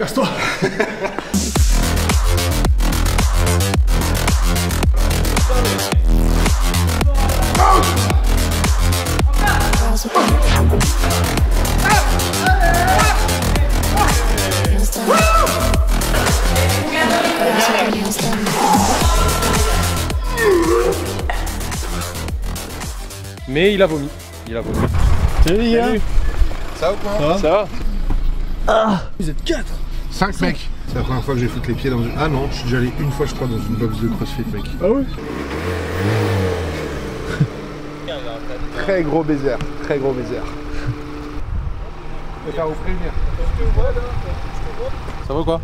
Casse-toi. Mais il a vomi. Il a vomi. Salut les gars. Ça va ou quoi? Ça va? Ah, vous êtes 4. 5 mecs. C'est la première fois que j'ai foutu les pieds dans une... Ah non, je suis déjà allé une fois je crois dans une box de CrossFit mec. Ah ouais? Très gros baiser, très gros baiser. Je vais faire vous prévenir. Ça va quoi?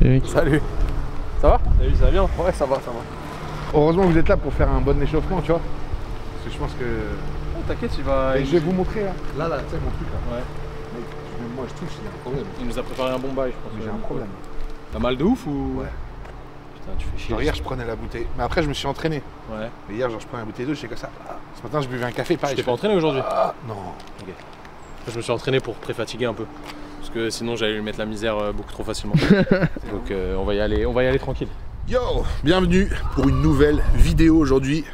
Salut. Salut. Ça va? Salut, ça va bien? Ouais, ça va, ça va. Heureusement que vous êtes là pour faire un bon échauffement, tu vois. Parce que je pense que... Oh, t'inquiète, il va... Et je vais vous montrer là. Là, tu sais mon truc là. Ouais. Mec, même moi je touche, il y a un problème. Il nous a préparé un bon bail, je pense. Mais j'ai un problème. T'as mal de ouf ou? Ouais. Putain, tu fais chier. Genre hier je prenais la bouteille. Mais après je me suis entraîné. Ouais. Mais hier genre je prenais la bouteille d'eau, j'étais comme ça. Ah. Ce matin je buvais un café Tu pareil. t'es pas entraîné aujourd'hui? Ah, non. Ok. Je me suis entraîné pour pré-fatiguer un peu. Parce que sinon j'allais lui mettre la misère beaucoup trop facilement. Donc on va y aller tranquille. Yo, bienvenue pour une nouvelle vidéo aujourd'hui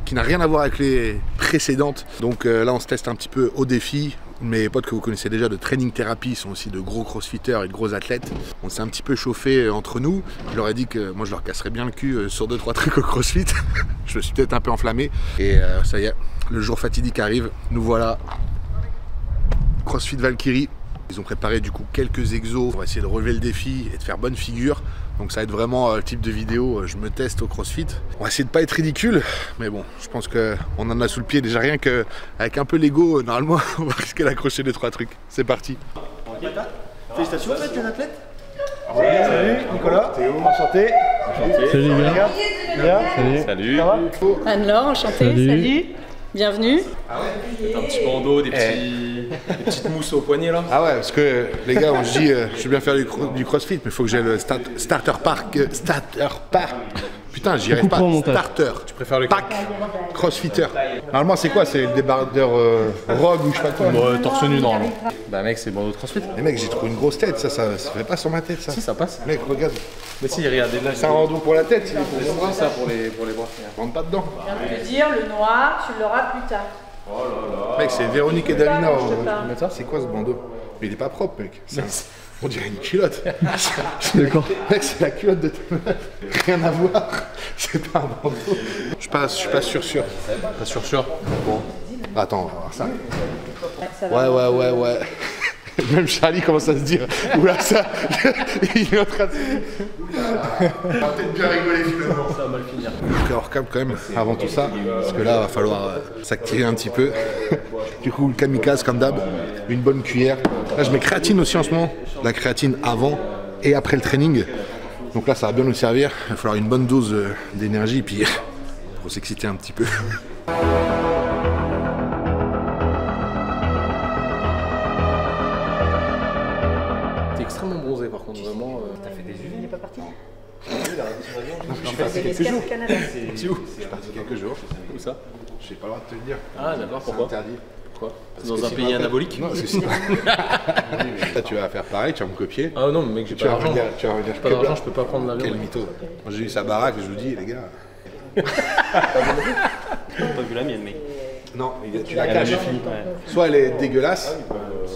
qui n'a rien à voir avec les précédentes. Donc là on se teste un petit peu au défi. Mes potes que vous connaissez déjà de Training Therapy sont aussi de gros crossfitters et de gros athlètes. On s'est un petit peu chauffé entre nous. Je leur ai dit que moi je leur casserais bien le cul sur 2-3 trucs au crossfit. Je me suis peut-être un peu enflammé. Et ça y est, le jour fatidique arrive. Nous voilà. CrossFit Valkyrie. Ils ont préparé du coup quelques exos pour essayer de relever le défi et de faire bonne figure. Donc ça va être vraiment le type de vidéo, je me teste au CrossFit. On va essayer de pas être ridicule, mais bon, je pense qu'on en a sous le pied. Déjà rien qu'avec un peu l'ego, normalement, on va risquer d'accrocher 2-3 trucs. C'est parti. Félicitations, vous êtes un athlète. Salut Nicolas. Théo, enchanté. Salut les gars. Salut. Salut. Ça va? Anne-Laure, enchantée, salut. Bienvenue. Un petit bandeau, des petites mousses au poignet là. Ah ouais, parce que les gars, on se dit, je veux bien faire du CrossFit, mais il faut que j'ai le starter pack. Putain, j'y arrive pas. Starter. Tu préfères le Pack CrossFitter. Normalement, c'est quoi? C'est le débardeur Rogue ou je sais pas quoi. torse nu normalement. Bah mec, c'est le bandeau de CrossFit. Mais mec, j'ai trouvé une grosse tête, ça fait pas sur ma tête ça. Si, ça passe. Mec, regarde, Mais si, regardez là. c'est un rando pour la tête, il est pour les bras. ça pour les bras. Rentre pas dedans. Je viens de te dire, le noir, tu l'auras plus tard. Mec, c'est Véronique et Dalina. Je te parle. C'est quoi ce bandeau? Mais il est pas propre, mec. On dirait une culotte. D'accord. Mec, c'est la culotte de ta meuf. Rien à voir. C'est pas un bandeau. Je suis pas sûr. Pas sûr. Bon. Attends, on va voir ça. Ça va. Ouais. Même Charlie commence à se dire, oula ça, il est en train de se dire, on va peut-être bien rigoler finalement. Ça va mal finir. Donc hors cap quand même, avant tout ça, parce que là, il va falloir s'activer un petit peu. Du coup, le kamikaze comme d'hab, une bonne cuillère. Là, je mets créatine aussi en ce moment, la créatine avant et après le training. Donc là, ça va bien nous servir. Il va falloir une bonne dose d'énergie, puis pour s'exciter un petit peu. T'es extrêmement bronzé par contre, vraiment. T'as fait des usines, il n'est pas parti. Je suis parti quelques jours. C'est où? Je suis parti quelques jours. Où ça? J'ai pas le droit de te le dire. Ah d'accord, pourquoi? C'est interdit. Pourquoi? Parce Dans que un sinon, pays après- anabolique? Non, parce que sinon... Là, tu vas faire pareil, tu vas me copier. Ah non, mais mec, j'ai Tu pas vas d'argent. revenir, tu vas revenir Pas d'argent, je peux pas prendre l'avion. Quel mec. mytho. Moi, j'ai eu sa baraque et je vous dis, les gars... Pas vu la mienne, mec. Non, tu la caches. Soit elle est dégueulasse,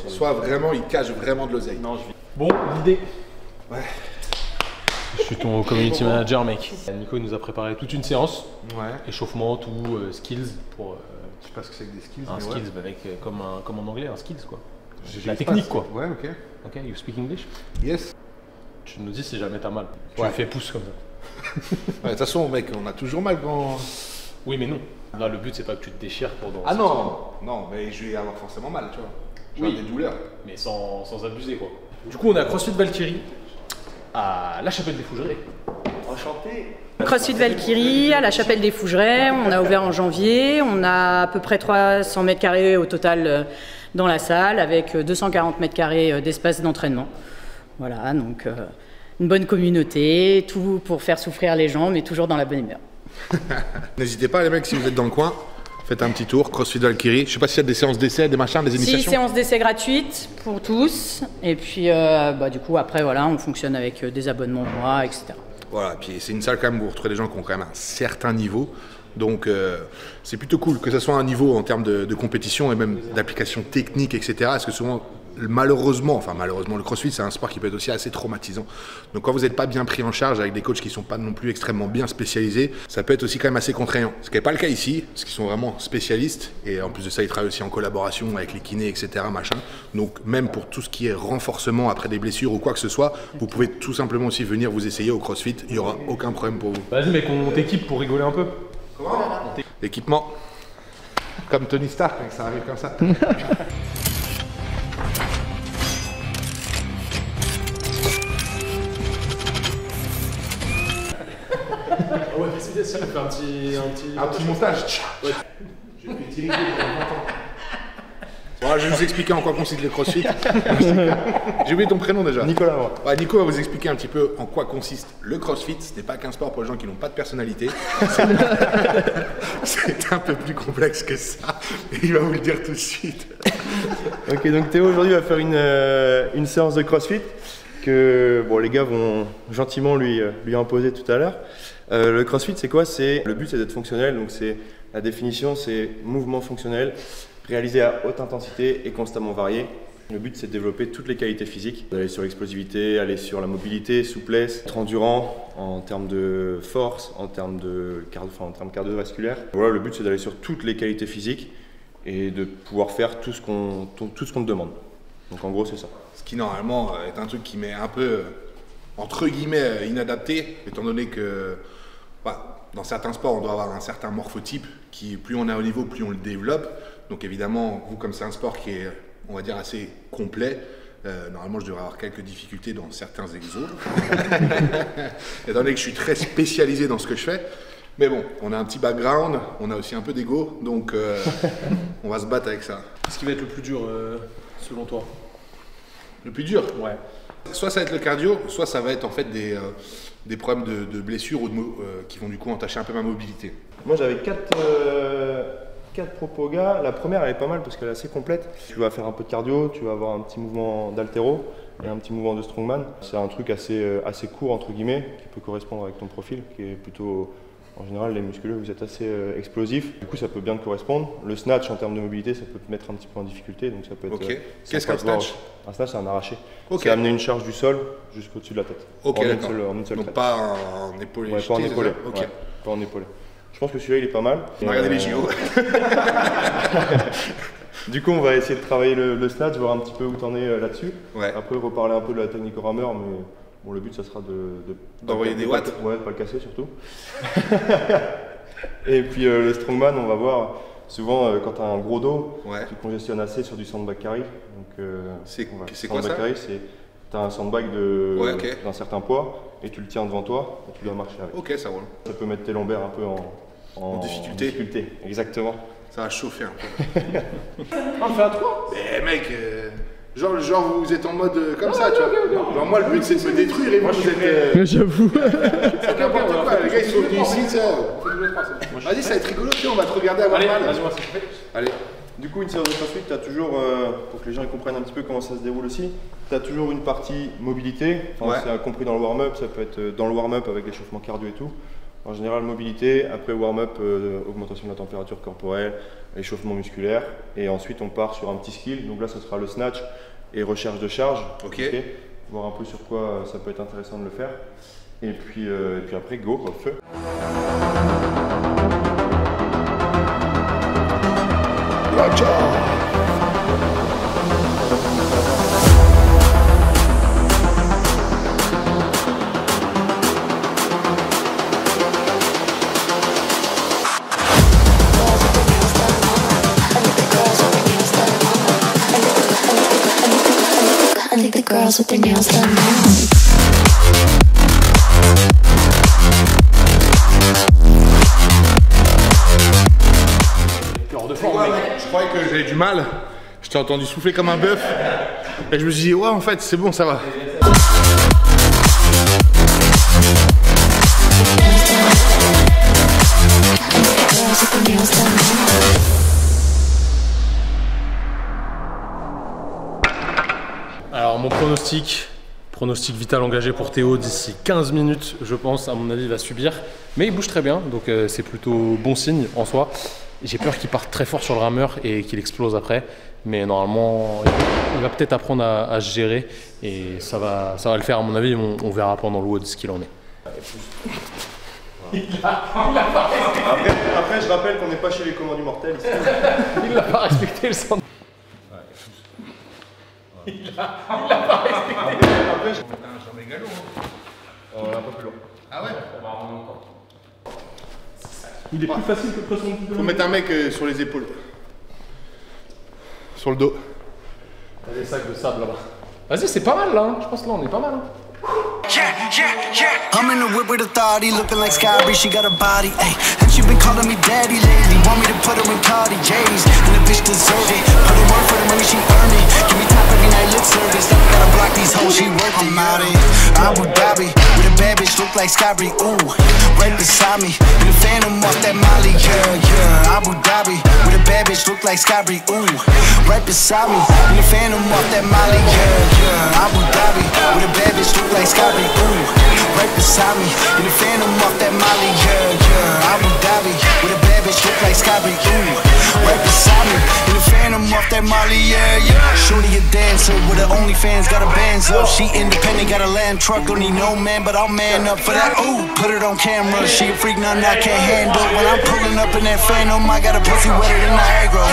soit vraiment, il cache vraiment de l'oseille. Non, je vis. Bon, l'idée. Ouais. Je suis ton community manager, mec. Nico il nous a préparé toute une séance. Ouais. Échauffement, tout, skills pour... Je sais pas ce que c'est que des skills. un mais skills, ouais. bah, mec, comme en anglais, un skills quoi. J'y La arrive technique pas. quoi. Ouais, ok. Ok, you speak English? Yes. Tu nous dis si jamais t'as mal. Tu Ouais. me fais pouce comme ça. Ouais, de toute façon, mec, on a toujours mal quand... Oui, mais non. Là, le but c'est pas que tu te déchires pendant. Ah non, non, mais je vais avoir forcément mal, tu vois. Je vais Oui. avoir des douleurs. Mais sans abuser quoi. Du coup, on est à CrossFit Valkyrie, à la Chapelle des Fougerets. Enchanté. CrossFit Valkyrie à la Chapelle des Fougerets. On a ouvert en janvier. On a à peu près 300 mètres carrés au total dans la salle avec 240 mètres carrés d'espace d'entraînement. Voilà, donc une bonne communauté, tout pour faire souffrir les gens, mais toujours dans la bonne humeur. N'hésitez pas, les mecs, si vous êtes dans le coin, Faites un petit tour, CrossFit Valkyrie. Je sais pas s'il y a des séances d'essai, des machins, des 6 initiations. séances d'essai gratuites pour tous. Et puis, du coup, après, voilà, on fonctionne avec des abonnements mois, etc. Voilà, puis c'est une salle quand même où vous retrouvez des gens qui ont quand même un certain niveau. Donc c'est plutôt cool que ce soit un niveau en termes de compétition et même d'application technique, etc. Parce que souvent, malheureusement, le CrossFit c'est un sport qui peut être aussi assez traumatisant. Donc quand vous n'êtes pas bien pris en charge avec des coachs qui ne sont pas non plus extrêmement bien spécialisés, ça peut être aussi quand même assez contraignant. Ce qui n'est pas le cas ici, parce qu'ils sont vraiment spécialistes. Et en plus de ça, ils travaillent aussi en collaboration avec les kinés, etc. Machin. Donc même pour tout ce qui est renforcement après des blessures ou quoi que ce soit, vous pouvez tout simplement aussi venir vous essayer au CrossFit. Il n'y aura aucun problème pour vous. Vas-y mec, on t'équipe pour rigoler un peu. L'équipement, comme Tony Stark, ça arrive comme ça. Ouais, c'est bien, on fait un petit montage. Ouais. J'ai fait tirer longtemps. Bon, je vais vous expliquer en quoi consiste le CrossFit. J'ai oublié ton prénom déjà. Nicolas, ouais. Ouais, Nico va vous expliquer un petit peu en quoi consiste le CrossFit. Ce n'est pas qu'un sport pour les gens qui n'ont pas de personnalité. C'est un peu plus complexe que ça. Et il va vous le dire tout de suite. Ok, donc Théo aujourd'hui va faire une séance de CrossFit que bon, les gars vont gentiment lui imposer tout à l'heure. Le CrossFit, c'est quoi? Le but, c'est d'être fonctionnel. Donc la définition, c'est mouvement fonctionnel réalisé à haute intensité et constamment varié. Le but, c'est de développer toutes les qualités physiques, d'aller sur l'explosivité, aller sur la mobilité, souplesse, être endurant en termes de force, en termes cardiovasculaires. Voilà, le but, c'est d'aller sur toutes les qualités physiques et de pouvoir faire tout ce qu'on te demande. Donc en gros, c'est ça. Ce qui normalement est un truc qui m'est un peu, entre guillemets, inadapté, étant donné que dans certains sports, on doit avoir un certain morphotype qui, plus on est au niveau, plus on le développe. Donc évidemment, vous, comme c'est un sport qui est, on va dire, assez complet, normalement, je devrais avoir quelques difficultés dans certains exos. Étant donné que je suis très spécialisé dans ce que je fais. Mais bon, on a un petit background, on a aussi un peu d'ego, donc on va se battre avec ça. Qu'est-ce qui va être le plus dur selon toi? Le plus dur? Ouais. Soit ça va être le cardio, soit ça va être en fait des problèmes de blessures ou qui vont du coup entacher un peu ma mobilité. Moi, j'avais 4 propos gars. La première, elle est pas mal parce qu'elle est assez complète. Tu vas faire un peu de cardio, tu vas avoir un petit mouvement d'haltéro et un petit mouvement de strongman. C'est un truc assez court, entre guillemets, qui peut correspondre avec ton profil, qui est plutôt... En général, les musculeux, vous êtes assez explosifs. Du coup, ça peut bien te correspondre. Le snatch, en termes de mobilité, ça peut te mettre un petit peu en difficulté. Donc ça peut être. Ok. Qu'est-ce qu'un snatch? Un snatch, c'est un arraché. Ok. C'est amener une charge du sol jusqu'au-dessus de la tête. Ok, d'accord. En une seule Donc traite. pas en épaulé. Ouais, pas en épaulé. Ok. Ouais, pas en épaulé. Je pense que celui-là, il est pas mal. On va regarder les JO. Du coup, on va essayer de travailler le snatch, voir un petit peu où t'en es là-dessus. Ouais. Après, reparler un peu de la technique au rameur, mais bon, le but, ça sera d'envoyer des watts. Ouais, de pas le casser surtout. Et puis le strongman, on va voir souvent quand tu as un gros dos, ouais, tu congestionnes assez sur du sandbag carry. Donc, c'est quoi ça? Carry, c'est tu as un sandbag d'un certain poids et tu le tiens devant toi et tu dois marcher avec. Ok, ça roule. Ça peut mettre tes lombaires un peu en difficulté. Exactement. Ça va chauffer un peu. On fait à 3. Mais mec, genre vous êtes en mode comme ça, tu vois. Genre moi le but c'est de me détruire et moi vous êtes... Mais j'avoue. C'est n'importe quoi, les gars ils sont venus ici, ça. Vas-y, ça va être rigolo, on va te regarder avoir mal. Vas-y, moi c'est fait. Allez. Du coup, une séance de CrossFit, tu as toujours, pour que les gens comprennent un petit peu comment ça se déroule aussi, tu as toujours une partie mobilité, ouais, c'est compris dans le warm-up, ça peut être dans le warm-up avec l'échauffement cardio et tout. En général, mobilité, après warm-up, augmentation de la température corporelle, échauffement musculaire, et ensuite on part sur un petit skill, donc là ce sera le snatch et recherche de charge, okay. Voir un peu sur quoi ça peut être intéressant de le faire. Et puis après, go, quoi, feu. Girls with their nails done now. Je croyais que j'avais du mal. Je t'ai entendu souffler comme un bœuf. Et je me suis dit, ouais, en fait, c'est bon, ça va. girls with their nails done now. Alors mon pronostic vital engagé pour Théo d'ici 15 minutes, je pense, à mon avis, il va subir. Mais il bouge très bien, donc c'est plutôt bon signe en soi. J'ai peur qu'il parte très fort sur le rameur et qu'il explose après. Mais normalement, il va peut-être apprendre à se gérer et ça va le faire à mon avis. On verra pendant le WOD ce qu'il en est. Après, je rappelle qu'on n'est pas chez les commandes du mortel ici. Il l'a pas respecté le centre. Il l'a pas respecté. Après, C'est un mégalo. on est un peu plus long. Ah ouais. Il est plus facile que le pression de Faut mettre un mec sur les épaules. Sur le dos. Il y a des sacs de sable là-bas. Vas-y, c'est pas mal là. Hein. Je pense que là, on est pas mal. Hein. I'm in the whip with authority, looking like Skybree, she got a body, ayy. And she been calling me daddy lately, want me to put her in party J's. And the bitch deserve it, put in work for the money she earned it. Give me top every night, lip service, then gotta block these hoes, she worth it. I'm out in Abu Dhabi, with a bad bitch, look like Skybree, ooh. Right beside me, in the phantom off that Molly, yeah. Abu Dhabi, with a bad bitch, look like Skybree, ooh. Right beside me, in the phantom off that Molly, yeah. Abu Dhabi, with a bad bitch, look like Skybree, ooh. Right beside me, in the phantom off that Molly, yeah. Abu Dhabi, with a bad bitch, look like Skybree, ooh. Right beside me, in the phantom off that Molly, yeah. Shorty a dancer with her OnlyFans, got her bands up. She independent, got a land truck, don't need no man, but I'll man up for that, ooh. Put it on camera, she a freak, nothing I can't handle. When I'm pulling up in that phantom, I got a pussy wetter than Niagara.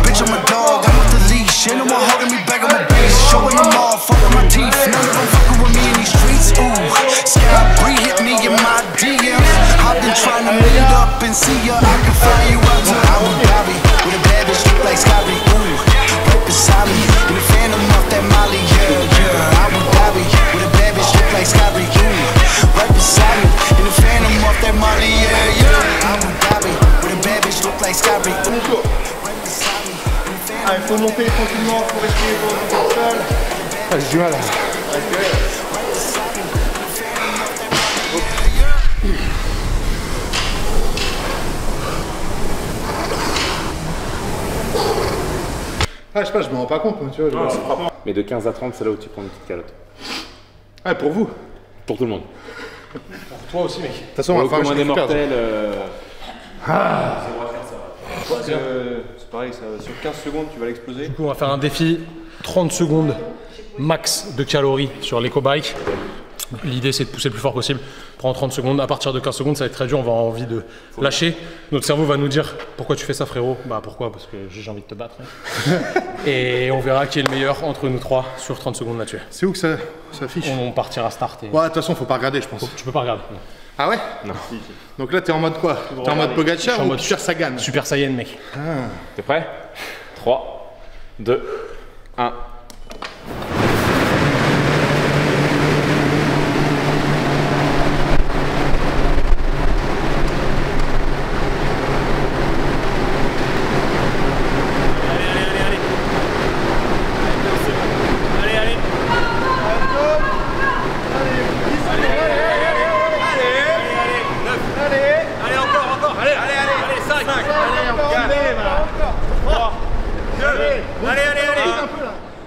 Bitch, I'm a dog, I'm off the leash. Ain't no one holding me back, I'm a beast. Showing them all, fucking my teeth. None of them fucking with me in these streets, ooh. Skybree hit me in my DMs. I've been trying to meet up and see ya. I can fly you out to Abu Dhabi, with a bad bitch look like Skybree, ooh. Right beside me, in the phantom off that Molly, yeah. Abu Dhabi, with a bad bitch look like Skybree, ooh. Right beside me, in the phantom off that Molly, yeah. Abu Dhabi, with a bad bitch look like Skybree, ooh. Right beside me, in the phantom. Ah, il faut monter tranquillement, il faut respirer pour le sol. Ah, j'ai du mal. Ah, je sais pas, je me rends pas compte, moi, tu vois. Mais de 15 à 30, c'est là où tu prends une petite calotte. Ah, pour vous. Pour tout le monde. Toi aussi, mec. De toute façon, on va faire Pour des mortels. C'est pareil, sur 15 secondes, tu vas l'exploser. Du coup, on va faire un défi 30 secondes max de calories sur l'éco-bike. L'idée, c'est de pousser le plus fort possible. Prends 30 secondes. À partir de 15 secondes, ça va être très dur. On va avoir envie de lâcher. Notre cerveau va nous dire pourquoi tu fais ça, frérot. Bah pourquoi? Parce que j'ai envie de te battre. Et on verra qui est le meilleur entre nous trois sur 30 secondes là-dessus. C'est où que ça affiche? On partira start. Et... Ouais, de toute façon, faut pas regarder, je pense. Tu peux pas regarder. Ah ouais? Non. Donc là, t'es en mode quoi? T'es en mode Pogacar en ou mode Super Sagan? Super Saiyan, mec. T'es prêt? 3, 2, 1.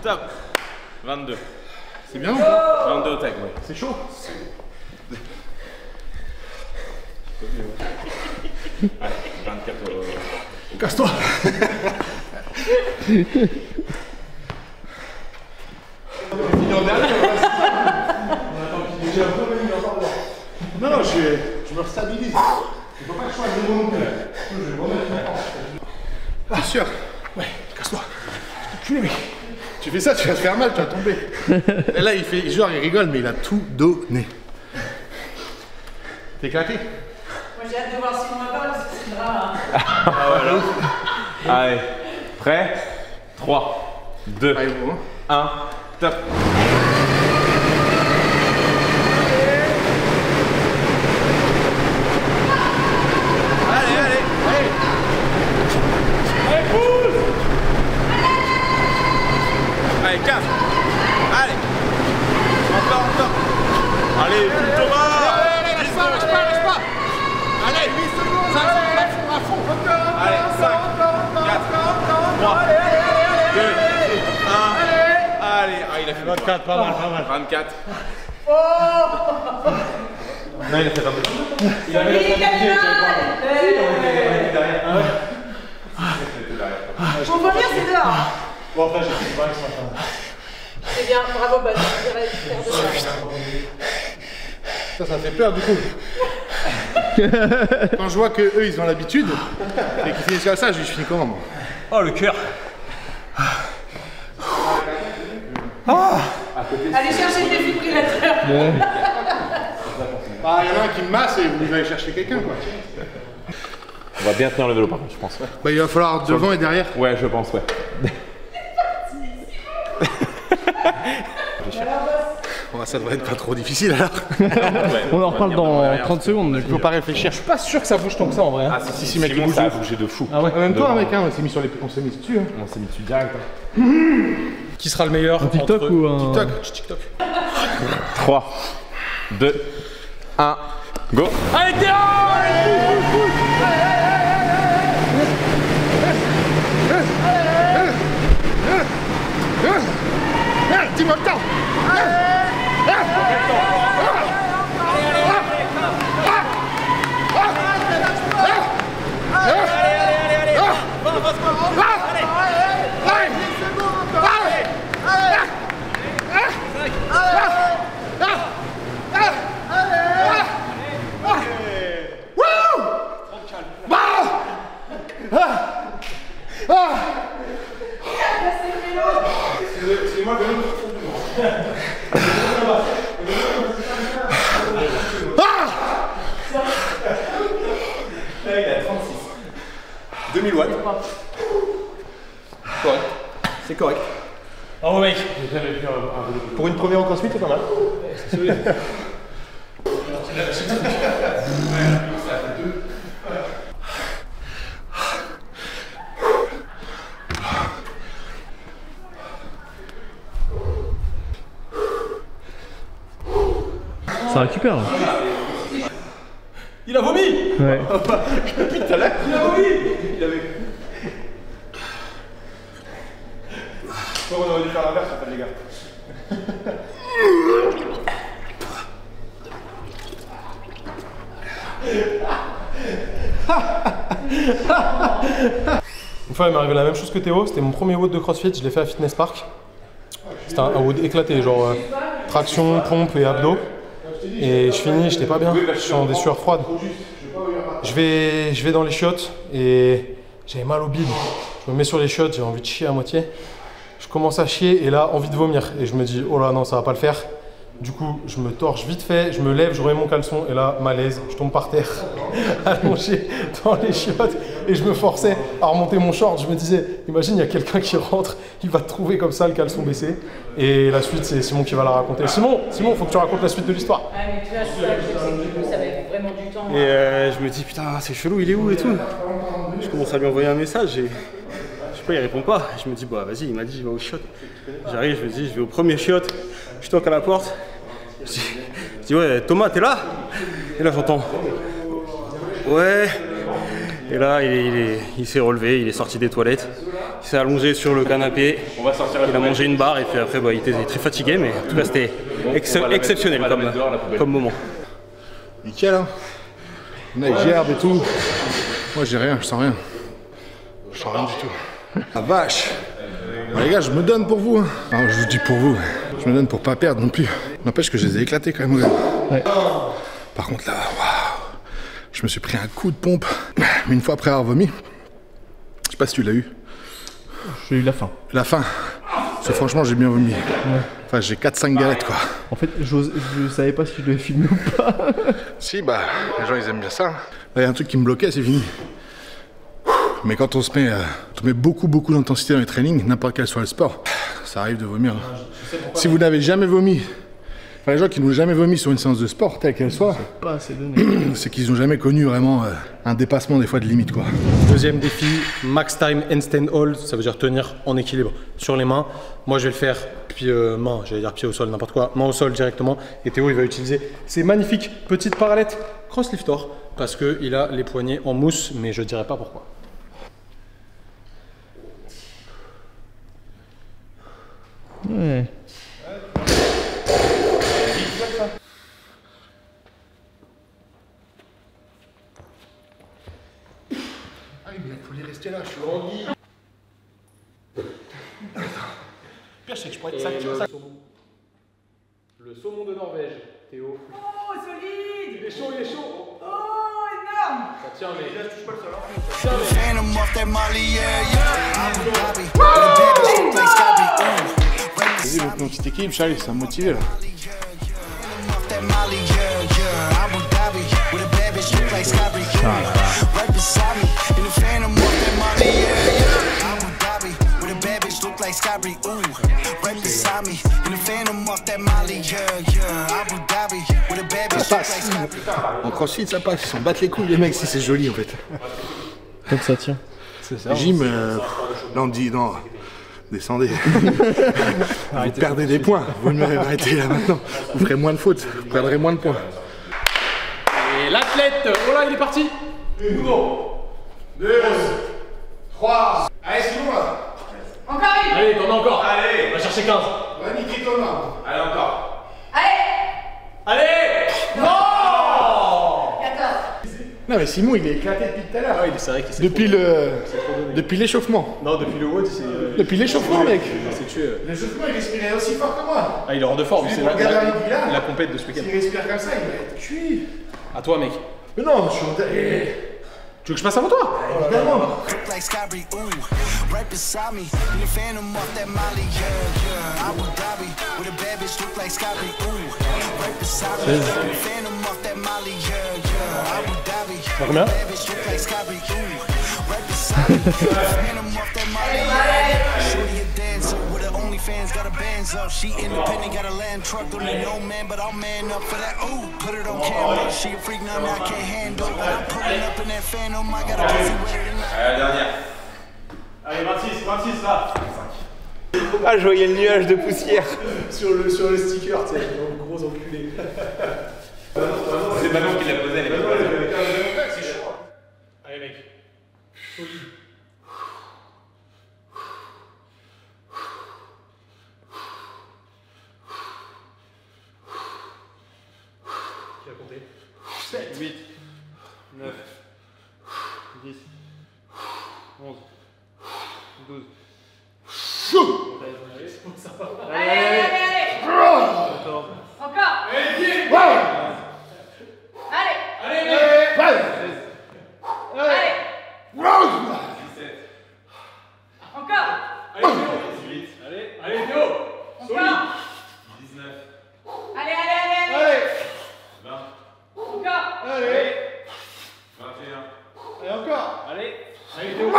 Top. 22. C'est bien ou pas? 22 au tech, ouais. C'est chaud. Allez, 24 au... Casse-toi. Non, non, je me restabilise. Je peux pas que je sois à 0 non plus. Je vais remettre ma hanche. Sûr. Ouais, casse-toi. Culé, mec. Tu fais ça, tu vas te faire mal, tu vas tomber. Et là, il fait genre, il rigole, mais il a tout donné. T'es éclaté? Moi j'ai hâte de voir si on va pas parce que c'est grave. Ah voilà. Allez, prêt? 3, 2, Allez, bon. 1, top. Allez, 4. Allez. Encore. Allez, Thomas. Allez, lâche pas. Allez, 8 secondes. Ça va à fond. il a fait 24, pas mal, pas mal. 24. Non, il a fait un peu. Il avait on va bien, c'est dehors. Bon, après, j'ai fait pas ce matin. C'est bien, bravo, Buzz. Ça me fait peur du coup. Quand je vois que eux ils ont l'habitude et qu'ils finissent comme ça, je finis comment moi? Oh, le cœur. Allez chercher le défibrillateur. Ah, il y en a un qui me masse et vous allez chercher quelqu'un quoi. On va bien tenir le vélo par contre, je pense. Bah il va falloir devant et derrière. Ouais, je pense, ouais. Bon, ça devrait être pas trop difficile alors. On en reparle dans 30 secondes. Faut pas réfléchir. Je suis pas sûr que ça bouge tant que ça en vrai. Ah, si, mec, Simon, ça a bougé de fou. Ah ouais. Même toi mec, hein, on s'est mis dessus. Hein. On s'est mis dessus direct. Qui sera le meilleur? Un TikTok ou un. TikTok. 3, 2, 1, go. Allez, Théo! Dis-moi le temps. Là, il a 36. 2000 watts. Correct. C'est correct. Oh mec. Pour une première en CrossFit, c'est pas mal. Ça récupère là. Il a vomi! Ouais. Putain, là, il a vomi. Il avait. On aurait dû faire l'inverse en fait, les gars. Une fois, il m'est arrivé la même chose que Théo. C'était mon premier WOD de CrossFit. Je l'ai fait à Fitness Park. C'était un WOD éclaté, genre traction, pompe et abdos. Et je finis, j'étais pas bien. Je suis en des sueurs froides. Je vais dans les chiottes et j'avais mal au bide. Je me mets sur les chiottes, j'ai envie de chier à moitié. Je commence à chier et là, envie de vomir. Et je me dis, oh là non, ça va pas le faire. Du coup, je me torche vite fait, je me lève, je remets mon caleçon et là, malaise, je tombe par terre, allongé dans les chiottes et je me forçais à remonter mon short. Je me disais, imagine, il y a quelqu'un qui rentre, il va te trouver comme ça, le caleçon baissé. Et la suite, c'est Simon qui va la raconter. Simon, faut que tu racontes la suite de l'histoire. Ah, mais tu vois, ça va être vraiment du temps. Et je me dis, putain, c'est chelou, il est où et tout. Je commence à lui envoyer un message et je sais pas, il répond pas. Je me dis, bah vas-y, il m'a dit, je vais au shot. J'arrive, je me dis, je vais au premier shot. Je toque à la porte. Je dis, ouais, Thomas, t'es là? Et là, j'entends, ouais. Et là, il s'est relevé, il est sorti des toilettes. Il s'est allongé sur le canapé. Il a mangé une barre et puis après, bah, il était très fatigué. Mais en tout cas, c'était exceptionnel comme moment. Nickel, hein. On a les gerbes et tout. Moi, j'ai rien, je sens rien. Je sens rien du tout. La vache. Bon, les gars, je me donne pour vous. Hein. Alors, je vous dis pour vous. Je me donne pour pas perdre non plus. N'empêche que je les ai éclatés quand même. Ouais. Par contre, là, waouh. Je me suis pris un coup de pompe. Mais une fois après avoir vomi. Je sais pas si tu l'as eu. J'ai eu la faim. La faim. Parce que franchement, j'ai bien vomi. Ouais. Enfin, j'ai 4-5 galettes, quoi. En fait, je savais pas si je devais filmer ou pas. Si, bah, les gens, ils aiment bien ça. Là, il y a un truc qui me bloquait, c'est fini. Mais quand on se met beaucoup d'intensité dans les trainings, n'importe quel soit le sport, ça arrive de vomir. Si vous n'avez jamais vomi, enfin les gens qui n'ont jamais vomi sur une séance de sport, telle qu'elle soit, Pas assez donné. c'est qu'ils n'ont jamais connu vraiment un dépassement des fois de limite, quoi. Deuxième défi, max time handstand hold, ça veut dire tenir en équilibre sur les mains. Moi je vais le faire main, j'allais dire pied au sol, n'importe quoi, main au sol directement. Et Théo il va utiliser ces magnifiques petites parallettes CrossLifter parce qu'il a les poignets en mousse, mais je dirais pas pourquoi. Ouais. Le saumon de Norvège, Théo. Oh, solide! Il est chaud, il est chaud. Oh, énorme! Ça tient, mais. Phantom off that Molly, yeah, yeah. Abu Dhabi, with a bad bitch look like Scotty. Vas-y, donc mon petite équipe, Charlie, ça me motive là. Off that Molly, yeah, yeah. Abu Dhabi, with a bad bitch look like Scotty. Right beside me, in the Phantom off that Molly, yeah, yeah. Abu Dhabi, with a bad bitch look like Scotty. Right beside me, in the Phantom off that Molly, yeah, yeah. Abu Dhabi, with a bad bitch look like Scotty. En crossfit, ça passe. Ils s'en battent les couilles, les mecs, si c'est joli en fait. Donc ça tient. Gym, là on dit non, descendez. Vous perdez des points. Vous m'arrêtez là maintenant. Vous ferez moins de fautes, vous perdrez moins de points. Et l'athlète, oh là, il est parti. 1, 2, 3. Allez, c'est bon là. Encore une! Allez, t'en as encore. Allez, on va chercher 15. Va niquer ton arbre. Allez, encore. Allez! Allez. Non. 14. Non mais Simon il est éclaté depuis tout à l'heure. C'est vrai qu'il s'est Depuis l'échauffement. Non, depuis le WOD, c'est. Depuis l'échauffement mec. C'est tué. L'échauffement il respirait aussi fort que moi. Ah, il est hors de forme, c'est la compète de ce week-end. S'il respire comme ça, il va être cuit. À toi, mec. Mais non, je suis en... Tu veux que je passe avant toi? Évidemment. Look like Scotty, right beside me, in the Phantom off that Molly, yeah, yeah. Abu Dhabi, with a bad bitch look like Scotty, right beside me, in the Phantom off that Molly, yeah, yeah. Abu Dhabi, with a bad bitch look like Scotty, right beside me, in the Phantom off that Molly, yeah. Shorty a dancer with her OnlyFans, got her bands up. She independent, got a land truck, don't need no man, but I'll man up for that. Ooh, put it on camera. She a freak, now I can't handle. But I'm pulling up in that Phantom, I got a pussy wetter than that. Allez, la dernière. Allez, 26 là. Ah, je voyais le nuage de poussière. Sur le sticker, tu sais, gros enculé. C'est Manon qui l'a posé, elle est pas posée. C'est chaud. Allez, mec. Solide. Qui a compté? 7, 8, 9, 10, 11, 12. Allez, allez, allez! 14. Encore! Allez, Allez! allez, mec. Allez! 17. Encore! Allez, Théo. 18. Allez, allez, Théo. Solide. Encore! 19. Allez, allez, allez, allez! 20. Encore! Allez. 21. Allez, encore. Allez. Allez, Théo. 22.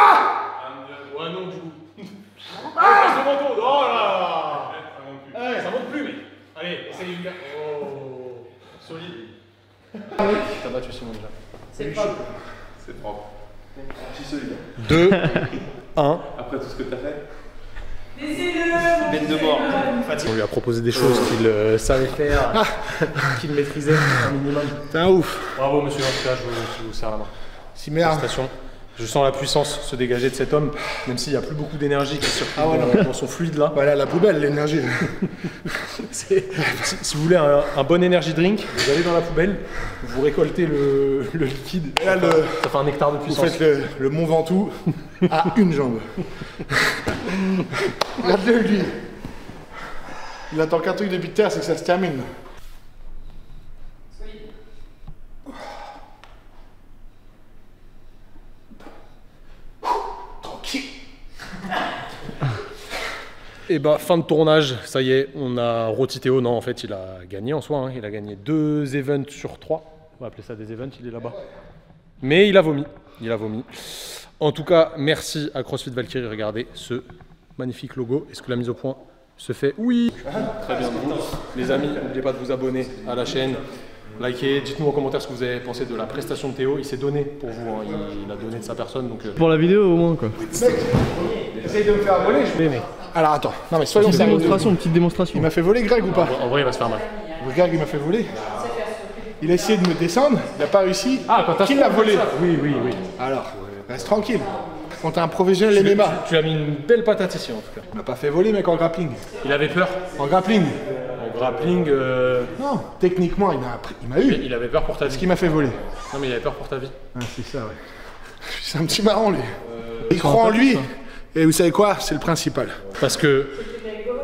Ouais, non, du coup. Allez, passe le manteau. Oh là. Ça monte plus. Allez, ça monte plus, mec. Allez, essaye une. Oh. Solide. T'as battu Simon déjà. C'est pas. C'est propre. 2, 1. Après tout ce que t'as fait. Laissez-le! Peine de mort. On lui a proposé des choses qu'il savait faire, qu'il maîtrisait un minimum. T'es un ouf. Bravo monsieur, en tout cas, je vous serre la main. Si merde. Félicitations. Je sens la puissance se dégager de cet homme, même s'il n'y a plus beaucoup d'énergie qui circule dans son fluide là. Voilà la poubelle, l'énergie. Si vous voulez un bon energy drink, vous allez dans la poubelle, vous récoltez le liquide, Et là, ça fait un nectar de vous puissance. faites le Mont Ventoux à une jambe. Regarde-le lui. Il attend qu'un truc depuis terre, c'est que ça se termine. Et bah fin de tournage, ça y est, on a rôti Théo. Non, en fait, il a gagné en soi, hein. Il a gagné 2 events sur 3. On va appeler ça des events, il est là-bas. Mais il a vomi, En tout cas, merci à CrossFit Valkyrie. Regardez ce magnifique logo. Est-ce que la mise au point se fait? Oui. Très bien. Les amis, n'oubliez pas de vous abonner à la chaîne. Likez, dites-nous en commentaire ce que vous avez pensé de la prestation de Théo. Il s'est donné pour vous, hein. Il a donné de sa personne. Donc, Pour la vidéo au moins quoi. Essaye de me faire voler, je vais. mais Alors attends, non mais soyons Petite sérieux. démonstration, une petite démonstration. Il m'a fait voler Greg ou pas? en vrai, il va se faire mal. Greg il m'a fait voler. Il a essayé de me descendre, il n'a pas réussi. Ah, quand t'as Qui l'a volé? Oui. Alors, reste tranquille. Quand t'es un professionnel MMA. Tu as mis une belle patate ici en tout cas. Il m'a pas fait voler mec en grappling. Il avait peur. En grappling. En grappling, Non, techniquement il m'a eu. il avait peur pour ta Ce vie. qui m'a fait voler. Non, mais il avait peur pour ta vie. Ah c'est ça ouais. C'est un petit marrant lui. Il croit en lui. Et vous savez quoi? C'est le principal. Parce que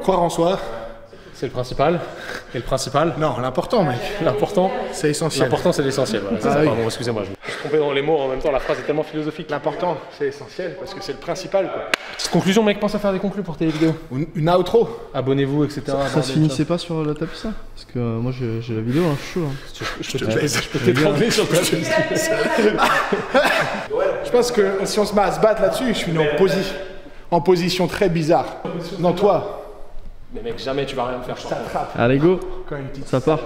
croire en soi. C'est le principal. Et le principal? Non, l'important, mec. L'important, c'est essentiel. L'important, c'est l'essentiel. Voilà, Ah oui. Pardon, excusez-moi, je me suis trompé dans les mots. En même temps, la phrase est tellement philosophique. L'important, c'est essentiel parce que c'est le principal, quoi. Petite conclusion, mec, pense à faire des conclus pour tes vidéos. Une outro. Abonnez-vous, etc. Ça se finissait pas sur la tapis ça? Parce que moi j'ai la vidéo, hein, je suis chaud. Hein. Je te baise. Je peux t'étrangler sur ta chaise. Je pense que si on se met à se battre là-dessus, je suis en position très bizarre. Non, toi. Mais mec, jamais tu vas rien me faire. Allez go, Quand une petite... ça part.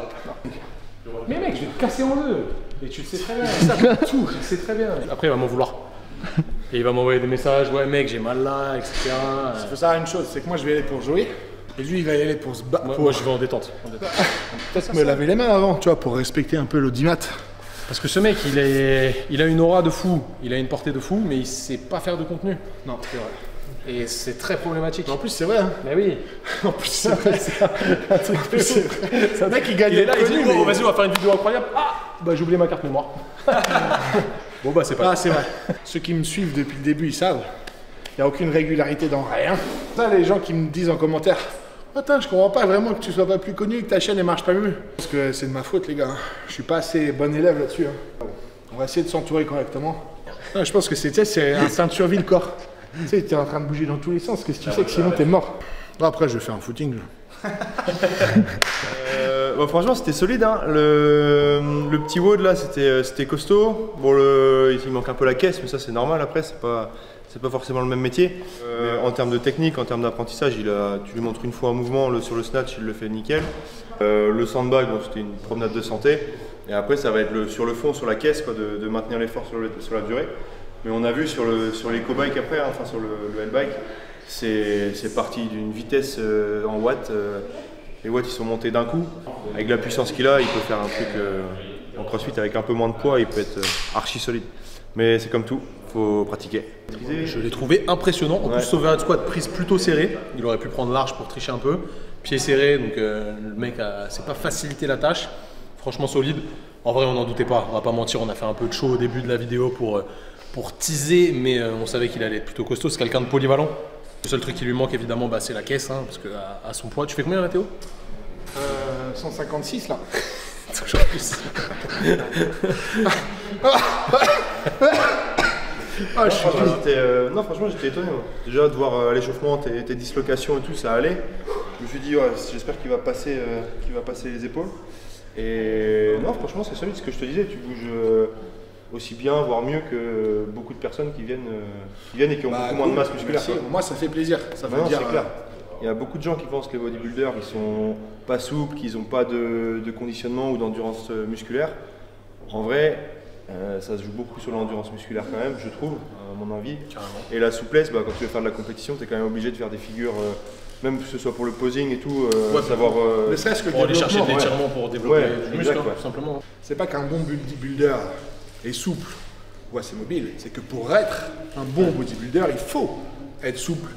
Mais mec, je vais te casser en deux. Et tu le sais très bien. Ça tout, je le sais très bien. Après, il va m'en vouloir. Et il va m'envoyer des messages. Ouais, mec, j'ai mal là, etc. Il faut savoir une chose, c'est que moi je vais y aller pour jouer. Et lui, il va y aller pour se battre. Moi, je vais en détente. Peut-être me laver les mains avant, tu vois, pour respecter un peu l'audimat. Parce que ce mec, il a une aura de fou. Il a une portée de fou, mais il sait pas faire de contenu. Non, c'est vrai. Et c'est très problématique. Mais en plus, c'est vrai. Hein. Mais oui. En plus, c'est vrai. C'est un truc de c'est vrai. C'est un mec qui gagne. Il est là, il dit mais... oh, vas-y, on va faire une vidéo incroyable. Ah, bah j'ai oublié ma carte mémoire. Bon bah c'est pas. Ah, c'est vrai. Ceux qui me suivent depuis le début, ils savent. Il n'y a aucune régularité dans rien. Ça, les gens qui me disent en commentaire, attends, je comprends pas vraiment que tu sois pas plus connu, que ta chaîne ne marche pas mieux. Parce que c'est de ma faute, les gars. Je suis pas assez bon élève là-dessus. Hein. On va essayer de s'entourer correctement. Non, je pense que c'est instinct de survie le corps. Tu sais, t'es en train de bouger dans tous les sens, qu'est-ce que tu sais que sinon t'es mort. Bon, après, je vais faire un footing. Bon, franchement, c'était solide. Hein. Le petit WOD là, c'était costaud. Bon, il manque un peu la caisse, mais ça c'est normal. Après, c'est pas forcément le même métier. En termes de technique, en termes d'apprentissage, tu lui montres une fois un mouvement sur le snatch, il le fait nickel. Le sandbag, bon, c'était une promenade de santé. Et après, ça va être sur le fond, sur la caisse, quoi, de maintenir l'effort sur la durée. Mais on a vu sur l'éco-bike après, hein, enfin sur le L-bike, c'est parti d'une vitesse en watts. Les watts ils sont montés d'un coup. Avec la puissance qu'il a, il peut faire un truc en crossfit avec un peu moins de poids, il peut être archi solide. Mais c'est comme tout, faut pratiquer. Je l'ai trouvé impressionnant. En plus, overhead squat prise plutôt serrée. Il aurait pu prendre large pour tricher un peu. Pied serré, donc le mec c'est pas facilité la tâche. Franchement solide. En vrai, on n'en doutait pas. On va pas mentir, on a fait un peu de show au début de la vidéo pour teaser, mais on savait qu'il allait être plutôt costaud. C'est quelqu'un de polyvalent. Le seul truc qui lui manque évidemment, c'est la caisse, hein, parce qu'à son poids. Tu fais combien là, Théo? 156 là. Toujours plus. Non, franchement, j'étais étonné. Moi. Déjà, de voir à l'échauffement tes dislocations et tout, ça allait. Je me suis dit, ouais, j'espère qu'il va passer les épaules. Et non, franchement, c'est solide ce que je te disais. Tu bouges aussi bien, voire mieux que beaucoup de personnes qui viennent et qui ont beaucoup moins de masse musculaire. Moi, ça fait plaisir. Ça veut dire. C'est clair. Il y a beaucoup de gens qui pensent que les bodybuilders, ils sont pas souples, qu'ils n'ont pas de conditionnement ou d'endurance musculaire. En vrai, ça se joue beaucoup sur l'endurance musculaire quand même, je trouve, à mon avis. Carrément. Et la souplesse, quand tu veux faire de la compétition, tu es quand même obligé de faire des figures, même que ce soit pour le posing et tout, savoir... Ne serait-ce que pour aller chercher de l'étirement pour développer le muscle, tout simplement. C'est pas qu'un bon bodybuilder est souple ou assez mobile, c'est que pour être un bon bodybuilder, il faut être souple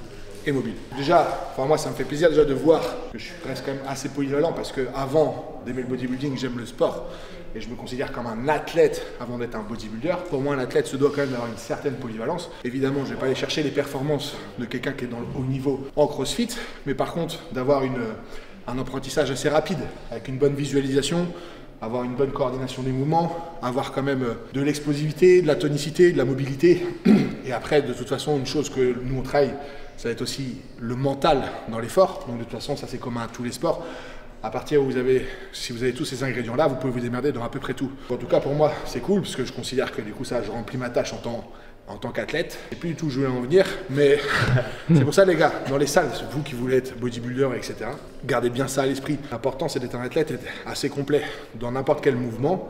et mobile. Déjà, moi ça me fait plaisir déjà de voir que je reste quand même assez polyvalent parce que avant d'aimer le bodybuilding, j'aime le sport et je me considère comme un athlète avant d'être un bodybuilder. Pour moi, un athlète se doit quand même avoir une certaine polyvalence. Évidemment, je vais pas aller chercher les performances de quelqu'un qui est dans le haut niveau en crossfit, mais par contre, d'avoir un apprentissage assez rapide avec une bonne visualisation, avoir une bonne coordination des mouvements, avoir quand même de l'explosivité, de la tonicité, de la mobilité. Et après, de toute façon, une chose que nous on travaille, ça va être aussi le mental dans l'effort. Donc de toute façon, ça c'est commun à tous les sports. À partir où si vous avez tous ces ingrédients-là, vous pouvez vous démerder dans à peu près tout. En tout cas, pour moi, c'est cool parce que je considère que du coup, ça, je remplis ma tâche en tant qu'athlète. C'est plus du tout où je voulais en venir, mais c'est pour ça, les gars, dans les salles, vous qui voulez être bodybuilder, etc., gardez bien ça à l'esprit. L'important, c'est d'être un athlète assez complet dans n'importe quel mouvement.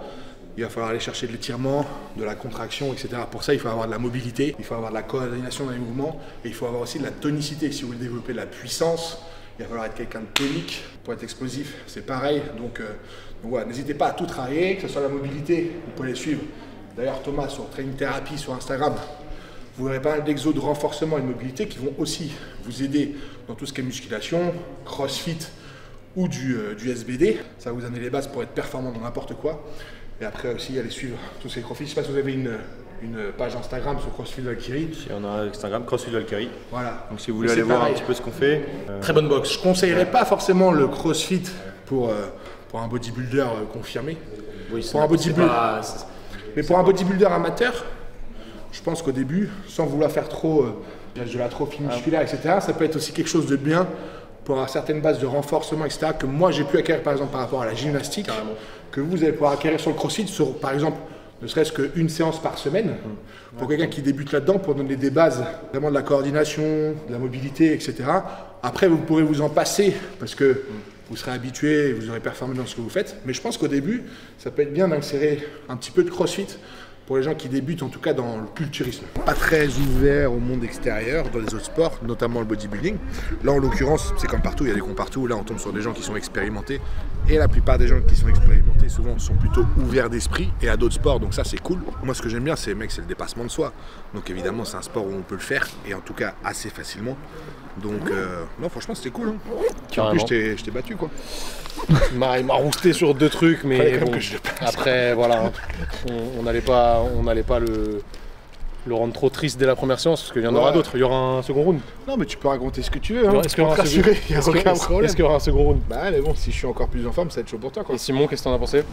Il va falloir aller chercher de l'étirement, de la contraction, etc. Pour ça, il faut avoir de la mobilité, il faut avoir de la coordination dans les mouvements et il faut avoir aussi de la tonicité. Si vous voulez développer de la puissance, il va falloir être quelqu'un de tonique pour être explosif. C'est pareil. Donc voilà, n'hésitez pas à tout travailler, que ce soit la mobilité, vous pouvez les suivre. D'ailleurs, Thomas, sur Training Therapy sur Instagram, vous verrez pas mal d'exos de renforcement et de mobilité qui vont aussi vous aider dans tout ce qui est musculation, crossfit ou du SBD. Ça va vous donner les bases pour être performant dans n'importe quoi. Et après aussi, allez suivre tous ces crossfit. Je sais pas si vous avez une page Instagram sur CrossFit Valkyrie. Et on a Instagram CrossFit Valkyrie. Voilà. Donc si vous voulez aller voir un petit peu ce qu'on fait. Très bonne boxe. Je conseillerais pas forcément le CrossFit pour un bodybuilder confirmé. Oui, pour un bodybuilder. Mais pour un bodybuilder amateur, je pense qu'au début, sans vouloir faire trop de l'atrophie musculaire, etc., ça peut être aussi quelque chose de bien pour avoir certaines bases de renforcement, etc., que moi j'ai pu acquérir par exemple par rapport à la gymnastique, que vous allez pouvoir acquérir sur le CrossFit, sur par exemple ne serait-ce qu'une séance par semaine, pour quelqu'un qui débute là-dedans, pour donner des bases, vraiment de la coordination, de la mobilité, etc. Après, vous pourrez vous en passer, parce que vous serez habitué et vous aurez performé dans ce que vous faites. Mais je pense qu'au début, ça peut être bien d'insérer un petit peu de CrossFit pour les gens qui débutent, en tout cas dans le culturisme. Pas très ouvert au monde extérieur, dans les autres sports, notamment le bodybuilding. Là, en l'occurrence, c'est comme partout, il y a des cons partout. Là, on tombe sur des gens qui sont expérimentés. Et la plupart des gens qui sont expérimentés, souvent, sont plutôt ouverts d'esprit et à d'autres sports. Donc ça, c'est cool. Moi, ce que j'aime bien, c'est le dépassement de soi. Donc évidemment, c'est un sport où on peut le faire, et en tout cas assez facilement. Donc, non, franchement, c'était cool. Hein. En plus, je t'ai battu, quoi. Il m'a rousté sur 2 trucs, mais bon, après, voilà, on n'allait pas le rendre trop triste dès la première séance, parce qu'il y en aura d'autres. Il y aura un second round. Non, mais tu peux raconter ce que tu veux. Hein. Est-ce qu'il y aura un second round? Bah, mais bon, si je suis encore plus en forme, ça va être chaud pour toi, quoi. Et Simon, qu'est-ce que t'en as pensé?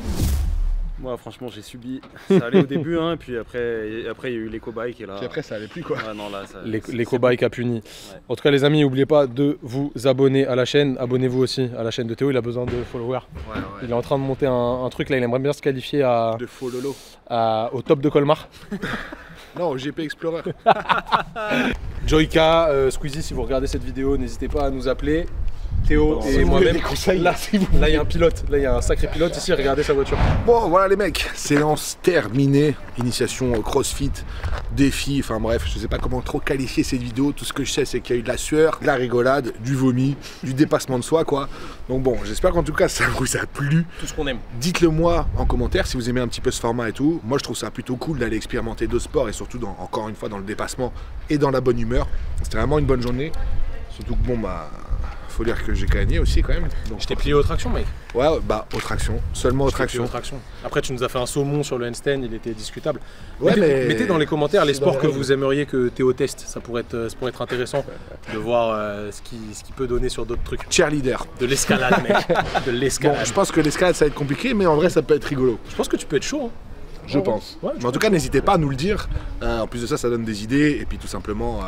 Moi, franchement, j'ai subi. Ça allait au début, hein, et puis après, il y a eu l'éco-bike. Et là... Puis après, ça allait plus, quoi. Ah, non, là, L'éco-bike a puni. Ouais. En tout cas, les amis, n'oubliez pas de vous abonner à la chaîne. Abonnez-vous aussi à la chaîne de Théo, il a besoin de followers. Ouais. Il est en train de monter un truc, là, il aimerait bien se qualifier de follow au top de Colmar. Non, au GP Explorer. Joyka, Squeezie, si vous regardez cette vidéo, n'hésitez pas à nous appeler. Théo et moi-même. Là, il y a un pilote, là il y a un sacré pilote ici, regardez sa voiture. Bon, voilà les mecs, séance terminée. Initiation CrossFit, défi, enfin bref, je sais pas comment trop qualifier cette vidéo. Tout ce que je sais, c'est qu'il y a eu de la sueur, de la rigolade, du vomi, du dépassement de soi, quoi. Donc bon, j'espère qu'en tout cas ça vous a plu. Tout ce qu'on aime. Dites-le moi en commentaire si vous aimez un petit peu ce format et tout. Moi je trouve ça plutôt cool d'aller expérimenter d'autres sports et surtout encore une fois dans le dépassement et dans la bonne humeur. C'était vraiment une bonne journée. Surtout que bon bah... faut dire que j'ai gagné aussi quand même. Donc, je t'ai plié aux tractions, mec. Ouais, bah aux tractions, seulement aux tractions. Après, tu nous as fait un saumon sur le handstand, il était discutable. Ouais, mettez dans les commentaires les sports que vous aimeriez que Théo teste. Ça pourrait être intéressant de voir ce qu'il peut donner sur d'autres trucs. Cheerleader. De l'escalade, mec. De l'escalade. Bon, je pense que l'escalade ça va être compliqué, mais en vrai ça peut être rigolo. Je pense que tu peux être chaud. Hein. Je pense. Ouais, mais en tout cas, n'hésitez pas à nous le dire. En plus de ça, ça donne des idées et puis tout simplement.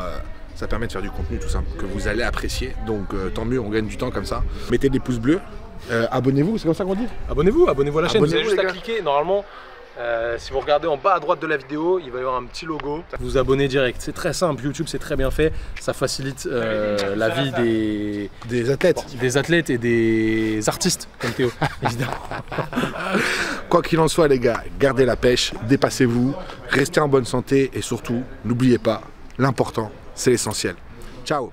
Ça permet de faire du contenu tout simple que vous allez apprécier. Donc tant mieux, on gagne du temps comme ça. Mettez des pouces bleus. Abonnez-vous, c'est comme ça qu'on dit? Abonnez-vous à la chaîne. Vous avez juste à cliquer. Normalement, si vous regardez en bas à droite de la vidéo, il va y avoir un petit logo. Vous abonnez direct. C'est très simple. YouTube, c'est très bien fait. Ça facilite la vie des athlètes. Des athlètes et des artistes comme Théo, évidemment. Quoi qu'il en soit, les gars, gardez la pêche, dépassez-vous, restez en bonne santé et surtout, n'oubliez pas, l'important, c'est l'essentiel. Ciao.